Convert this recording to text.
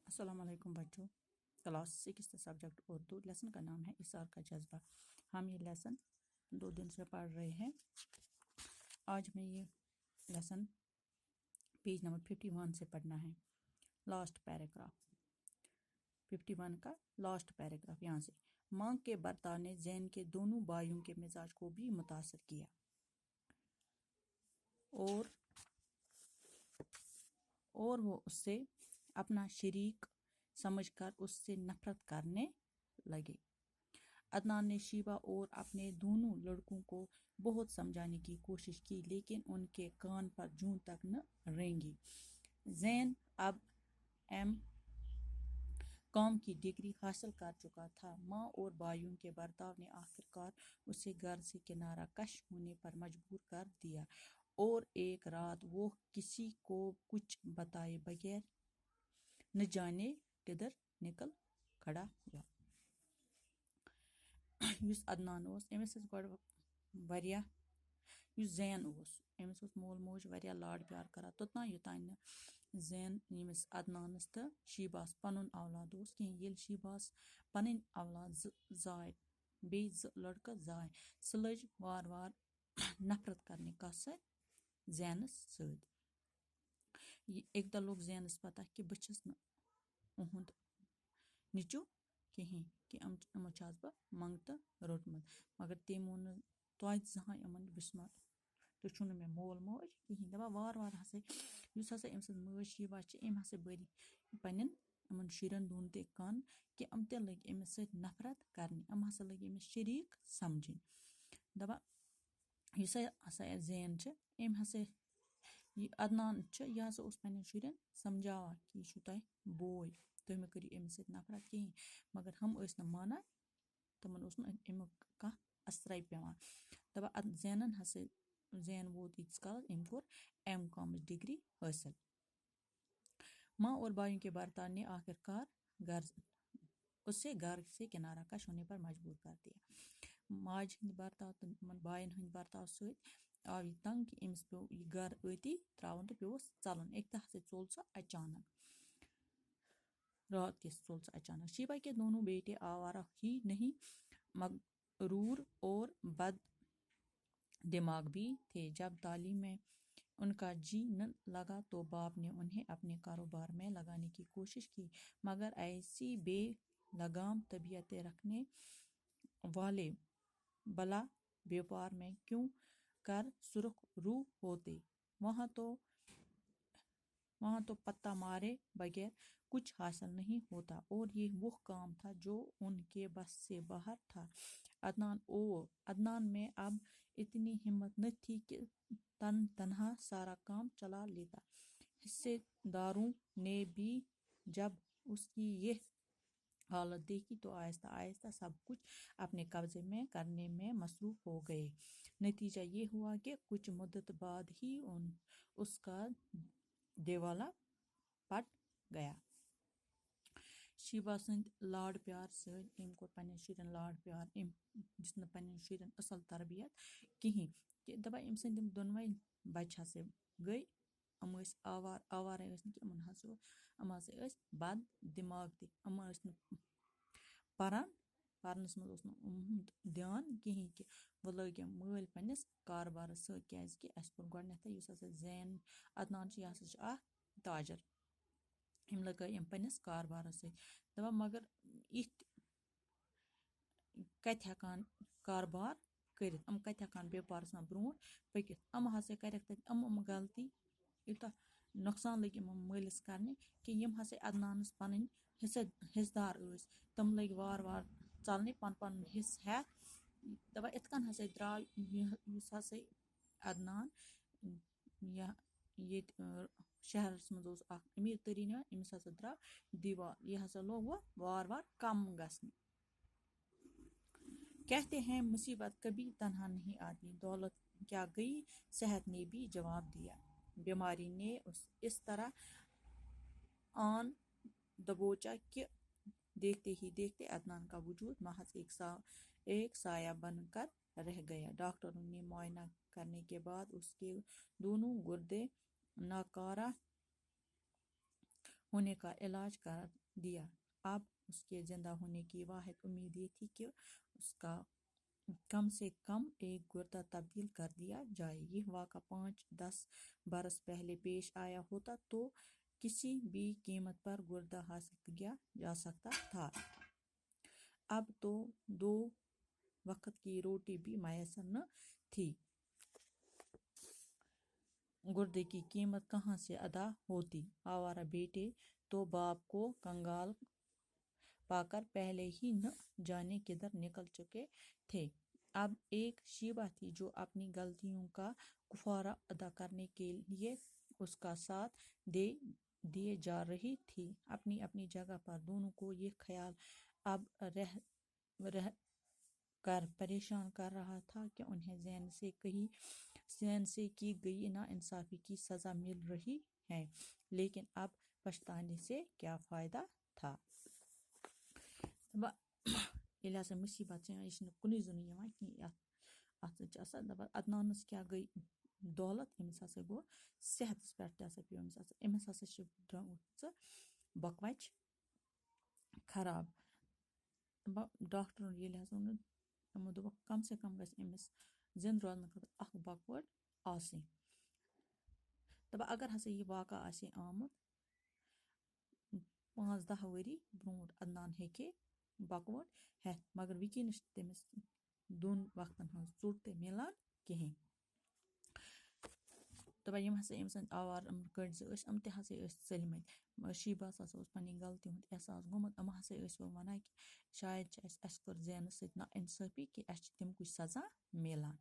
السلام علیکم بچوں، کلاس 6 سبجیکٹ اردو لیسن کا نام ہے اصرار کا جذبہ۔ ہم یہ لیسن 2 دن سے پڑھ رہے ہیں۔ آج میں یہ لیسن پیج نمبر 51 سے پڑھنا ہے، لاسٹ پیراگراف 51 کا لاسٹ پیراگراف یہاں سے۔ ماں کے برتاؤ نے زین کے دونوں بھائیوں کے مزاج کو بھی متاثر کیا اور وہ اس سے اپنا شریک سمجھ کر اس سے نفرت کرنے لگے۔ عدنان نے شیبہ اور اپنے دونوں لڑکوں کو بہت سمجھانے کی کوشش کی، لیکن ان کے کان پر جوں تک نہ رینگی۔ زین اب کام کی ڈگری حاصل کر چکا تھا۔ ماں اور بھائیوں کے برتاؤ نے آخرکار اسے گھر سے کنارہ کش ہونے پر مجبور کر دیا، اور ایک رات وہ کسی کو کچھ بتائے بغیر نہ جانے کدھر نکل کھڑا ہوا۔ یُس عدنان اوس أمِس ٲس گۄڈٕ واریاہ یُس زین اوس أمِس اوس مول موج واریاہ لاڈ پیار کران توٚتام یوٚتام نہٕ زین ییٚمِس عدنانَس تہٕ شیٖباہَس پَنُن اولاد اوس کِہیٖنۍ۔ ییٚلہِ شیٖباہَس پَنٕنۍ اولاد 2 زاے، بیٚیہِ 2 لڑکہٕ زاے، سۄ لٔج وارٕ وارٕ نفرت کرنہِ کَتھ سۭتۍ؟ زینَس سۭتۍ۔ اَکہِ دۄہ لوٚگ زینَس پتہ کہِ بہٕ چھَس نہٕ اُہُنٛد نیٚچوٗ کِہیٖنۍ، کہِ یِمو چھَس بہٕ منٛگتہٕ روٚٹمُت، مگر تٔمۍ ووٚن نہٕ توتہِ زٕہٕنۍ یِمن بِسمت تُہۍ چھُو نہٕ مےٚ مول موج کِہیٖنۍ۔ دَپان وارٕ وارٕ ہسا یُس ہسا أمۍ سٕنٛز مٲج شیٖبا چھِ، أمۍ ہسا بٔرۍ پنٛنٮ۪ن یِمن شُرٮ۪ن دۄن تہِ کَن کہِ یِم تہِ لٔگۍ أمِس سۭتۍ نفرت کرنہِ، یِم ہسا لٔگۍ أمِس شریٖک سمجھِنۍ۔ دَپان یُس ہسا زین چھِ، أمۍ ہسا یہِ عدنان چھُ یہِ ہسا اوس پنٛنٮ۪ن شُرٮ۪ن سمجھاوان کہِ یہِ چھُو تۄہہِ بوے، تُہۍ مہٕ کٔرِو أمِس سۭتۍ نفرت کِہیٖنۍ، مگر ہم ٲسۍ نہٕ مانان، تِمن اوس نہٕ اَمیُک کانٛہہ اثرے پٮ۪وان۔ دَپان زینن ہسا زین ووت ییٖتِس کالس أمۍ کوٚر کامٕچ ڈگری حٲصِل۔ ماں اور بھائیوں کے برتاؤ نے آخرکار اسے گھر سے کنارہ کش ہونے پر مجبور کر دیا۔ ماجہِ ہٕنٛدِ برتاو تہٕ یِمن بایَن ہٕنٛدِ برتاو سۭتۍ آو یہِ تنگ کہِ أمِس پیوٚو یہِ گھر أتی تراوُن تہٕ پیوٚوُس ژلُن۔ اَکہِ دۄہ ہسا ژوٚل سُہ اچانک، رات کِس ژوٚل سُہ اچانک۔ شیبا کے دونوں بیٹے آوارہ ہی نہیں مغرور اور بد دماغ بھی تھے۔ جب تعلیم میں ان کا جی نہ لگا تو باپ نے انہیں اپنے کاروبار میں لگانے کی کوشش کی، مگر ایسی بے لگام طبیعتیں رکھنے والے بلا بیوپار میں کیوں کر سرخ روح ہوتے، وہاں تو پتہ مارے بغیر کچھ حاصل نہیں ہوتا، اور یہ وہ کام تھا جو ان کے بس سے باہر تھا۔ عدنان میں اب اتنی ہمت نہ تھی کہ تنہا سارا کام چلا لیتا۔ حصے داروں نے بھی جب اس کی یہ حالت دیکھی تو آہستہ آہستہ سب کچھ اپنے قبضے میں کرنے میں مصروف ہو گئے۔ نتیجہ یہ ہوا کہ کچھ مدت بعد ہی اس کا دیوالا پٹ گیا۔ شیبا سٕنٛدِ لاڈ پیار سۭتۍ أمۍ کوٚر پنٛنٮ۪ن شُرٮ۪ن لاڈ پیار، أمۍ دِژ نہٕ پنٛنٮ۪ن شُرٮ۪ن اصل تربیت کِہیٖنۍ، کہِ دَپان أمۍ سٕنٛدۍ یِم دۄنوَے بچہِ ہسا گٔے، یِم ٲسۍ آوارے ٲسۍ نہٕ کینٛہہ، یِم ہسا ٲسۍ بد دماغ تہِ، یِم ٲسۍ نہٕ پرنس منٛز اوس نہٕ یِہُنٛد دیان کِہیٖنۍ، کہِ وۄنۍ لٲگۍ یِم مٲلۍ پنٛنِس کاربارس سۭتۍ، کیازِ کہِ اَسہِ کوٚر گۄڈنٮ۪تھٕے یُس ہسا زین عدنان چھُ، یہِ ہسا چھُ اکھ تاجر، أمۍ لگٲے یِم پنٛنِس کاربارس سۭتۍ۔ دَپان مگر یِتھ کتہِ ہٮ۪کان کاربار کٔرِتھ، یِم کتہِ ہٮ۪کان بیپارس منٛز برونٛٹھ پٔکِتھ، یِم ہسا کَرٮ۪کھ تَتہِ یِم غلطی، یوٗتاہ نۄقصان لٔگۍ یِمن مٲلِس کرنہِ کہِ یِم ہسا عدنانس پنٕنۍ حصہٕ دار ٲسۍ، تِم لٔگۍ وارٕ وارٕ ژلنہِ پنُن پنُن حصہٕ ہٮ۪تھ۔ دَپان یِتھ کٔنۍ ہسا درٛاو یُس ہسا عدنان ییٚتہِ شہرس منٛز اوس اکھ أمیٖر تٔریٖن یِوان، أمِس ہسا درٛاو دیٖوال، یہِ ہسا لوٚگ وۄنۍ وارٕ وارٕ کم گژھنہِ۔ کہتے ہیں مصیبت کبھی تنہا نہیں آتی، دولت کیا گئی صحت نے بھی جواب دیا۔ بیماری نے اس طرح آن دبوچا کہ دیکھتے ہی دیکھتے عدنان کا وجود محض ایک سایہ بن کر رہ گیا۔ ڈاکٹروں نے معائنہ کرنے کے بعد اس کے دونوں گردے ناکارہ ہونے کا علاج کر دیا. اب اس کے زندہ ہونے کی واحد امید یہ تھی کہ اس کا کم سے کم ایک گردہ تبدیل کر دیا جائے. یہ واقعہ 5-10 برس پہلے پیش آیا ہوتا تو کسی بھی قیمت پر گردہ حاصل کیا جا سکتا تھا. اب تو 2 وقت کی روٹی بھی میسر نہ تھی. گردے کی قیمت کہاں سے ادا ہوتی؟ آوارہ بیٹے تو باپ کو کنگال پا کر پہلے ہی نہ جانے کدھر نکل چکے تھے. اب ایک شیبہ تھی جو اپنی غلطیوں کا کفارہ ادا کرنے کے لیے اس کا ساتھ دیے جا رہی تھی. اپنی اپنی جگہ پر دونوں کو یہ خیال اب رہ کر پریشان کر رہا تھا کہ انہیں ذہن سے کی گئی ناانصافی کی سزا مل رہی ہے، لیکن اب پچھتانے سے کیا فائدہ تھا؟ ییٚلہِ ہسا مُصیٖبت چھِ یہِ چھِنہٕ کُنُے زوٚنٕے یِوان کینٛہہ. اَتھ چھِ آسان دَپان عدنانَس کیٛاہ گٔے دولت، أمِس ہسا گوٚو صحتَس پٮ۪ٹھ تہِ ہسا پیوٚو أمِس ہسا چھِ درٛامٕژ بۄکہٕ وَچہِ خراب. ڈاکٹرن ییٚلہِ ہسا ووٚنُن یِمو دوٚپُکھ کم سے کم گژھِ أمِس زِنٛدٕ روزنہٕ خٲطرٕ اکھ بۄکہٕ وٲر آسٕنۍ. دَپان اگر ہسا یہِ واقعہ آسہِ ہے آمُت 5-10 ؤری برونٛٹھ، عدنان ہیٚکہِ ہے بۄکہٕ وٲر ہٮ۪تھ، مگر وٕنکٮ۪نس چھِ تٔمِس 2 وقتن ہٕنٛز ژوٚٹ تہِ مِلان کِہیٖنۍ. دَپان یِم ہسا أمۍ سٕنٛدۍ آوارٕ کٔٹۍ زٕ ٲسۍ، یِم تہِ ہسا ٲسۍ ژٔلۍمٕتۍ. شیٖباہس ہسا اوس پنٛنہِ غلطی ہُنٛد احساس گوٚمُت. یِم ہسا ٲسۍ وۄنۍ وَنان کہِ شاید چھِ اَسہِ کوٚر زینس سۭتۍ نااِنصٲفی کہِ اَسہِ چھِ تَمہِ کُے سزا مِلان.